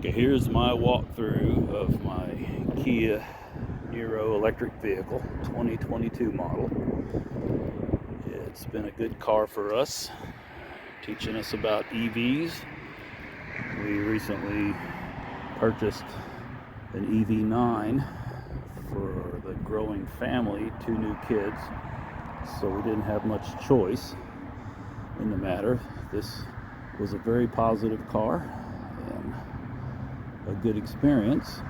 Okay, here's my walkthrough of my Kia Niro electric vehicle, 2022 model. It's been a good car for us, teaching us about EVs. We recently purchased an EV9 for the growing family, 2 new kids, so we didn't have much choice in the matter. This was a very positive car and a good experience.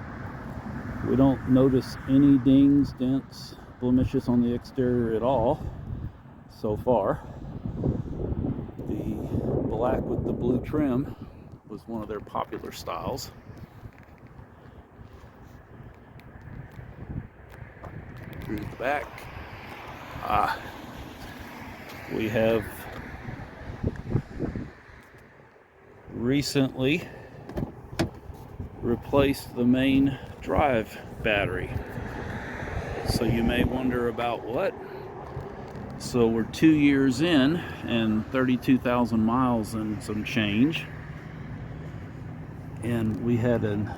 We don't notice any dings, dents, blemishes on the exterior at all so far. The black with the blue trim was one of their popular styles. Through the back, we have recently replaced the main drive battery. So you may wonder about what? So we're 2 years in and 32,000 miles and some change. And we had an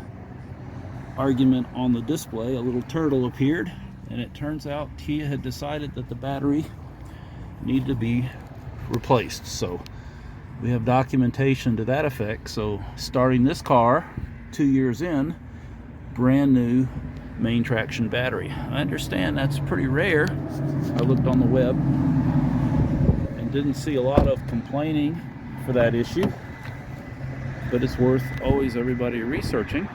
argument on the display. A little turtle appeared, and it turns out Kia had decided that the battery needed to be replaced. So we have documentation to that effect. So starting this car 2 years in, brand new main traction battery. I understand that's pretty rare. I looked on the web and didn't see a lot of complaining for that issue, but it's worth always everybody researching.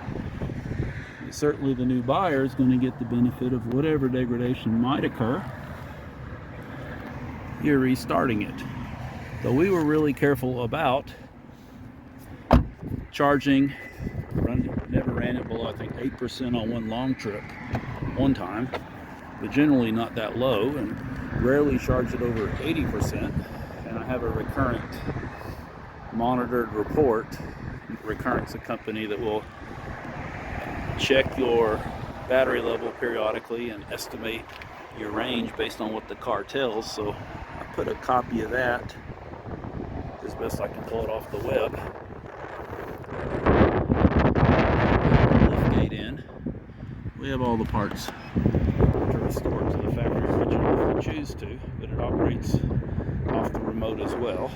Certainly the new buyer is going to get the benefit of whatever degradation might occur. You're restarting it. So we were really careful about charging. Never ran it below, I think, 8% on one long trip one time, but generally not that low, and rarely charge it over 80%. And I have a recurrent monitored report. Recurrent's a company that will check your battery level periodically and estimate your range based on what the car tells. So I put a copy of that as best I can pull it off the web. Liftgate in. We have all the parts to restore it to the factory original if we choose to, but it operates off the remote as well.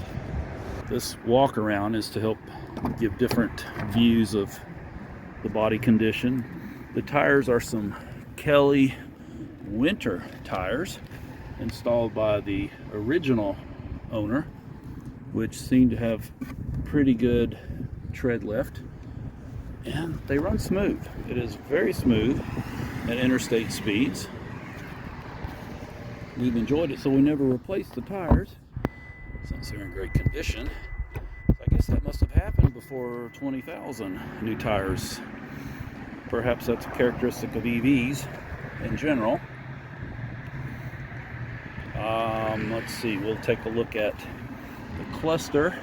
This walk around is to help give different views of the body condition. The tires are some Kelly winter tires installed by the original owner, which seem to have pretty good tread lift, and they run smooth. It is very smooth at interstate speeds. We've enjoyed it, so we never replaced the tires since they're in great condition. So I guess that must have happened before 20,000 new tires. Perhaps that's a characteristic of EVs in general. Let's see, we'll take a look at the cluster.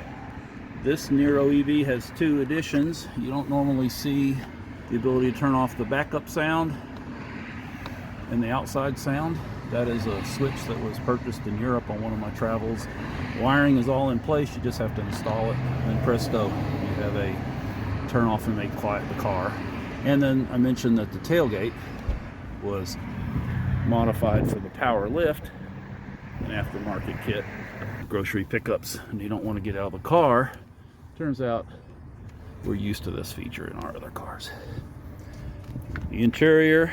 This Niro EV has 2 additions. You don't normally see the ability to turn off the backup sound and the outside sound. That is a switch that was purchased in Europe on one of my travels. Wiring is all in place, you just have to install it, and presto, you have a turn off and make quiet the car. And then I mentioned that the tailgate was modified for the power lift, an aftermarket kit, grocery pickups, and you don't want to get out of the car. Turns out we're used to this feature in our other cars. The interior,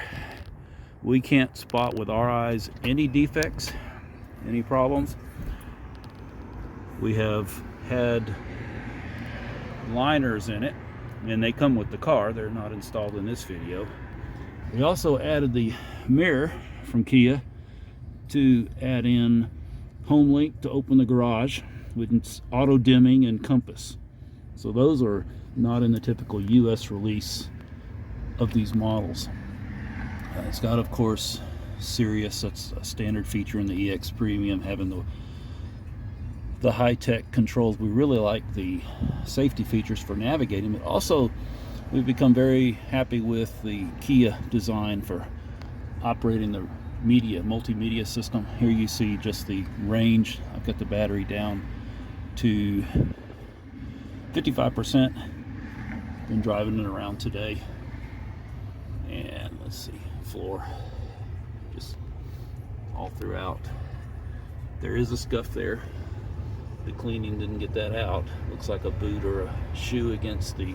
we can't spot with our eyes any defects, any problems. We have had liners in it, and they come with the car. They're not installed in this video. We also added the mirror from Kia to add in home link to open the garage with its auto dimming and compass. So those are not in the typical US release of these models. It's got, of course, Sirius. That's a standard feature in the EX Premium, having the high-tech controls. We really like the safety features for navigating, but also we've become very happy with the Kia design for operating the multimedia system. Here you see just the range. I've got the battery down to 55%. Been driving it around today, and let's see, floor just all throughout. There is a scuff there. The cleaning didn't get that out. Looks like a boot or a shoe against the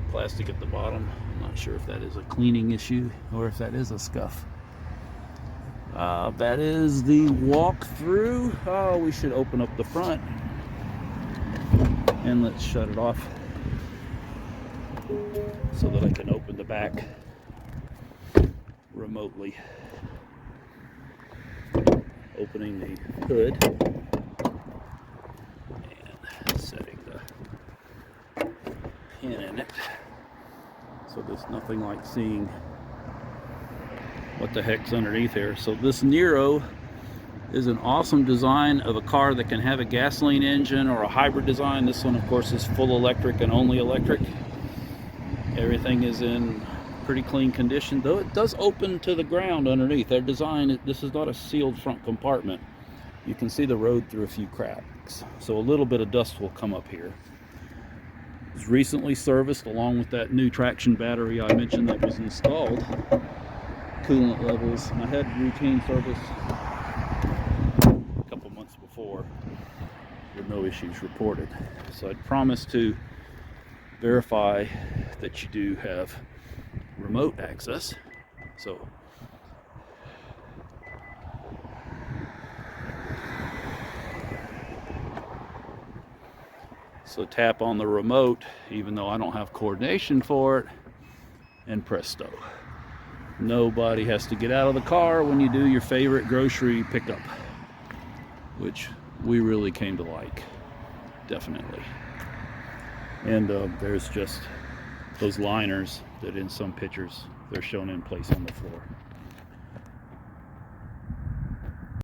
plastic at the bottom. I'm not sure if that is a cleaning issue or if that is a scuff. That is the walkthrough. Oh, we should open up the front, and let's shut it off so that I can open the back remotely. Opening the hood and setting the pin in it, so there's nothing like seeing what the heck's underneath here. So this Niro is an awesome design of a car that can have a gasoline engine or a hybrid design. This one, of course, is full electric and only electric. Everything is in pretty clean condition, though it does open to the ground underneath. Their design, this is not a sealed front compartment. You can see the road through a few cracks, so a little bit of dust will come up here. It was recently serviced along with that new traction battery I mentioned that was installed. Coolant levels, and I had routine service a couple months before with no issues reported. So I'd promised to verify that you do have remote access. So tap on the remote, even though I don't have coordination for it, and presto. Nobody has to get out of the car when you do your favorite grocery pickup, which we really came to like, definitely. And there's just those liners that in some pictures they're shown in place on the floor.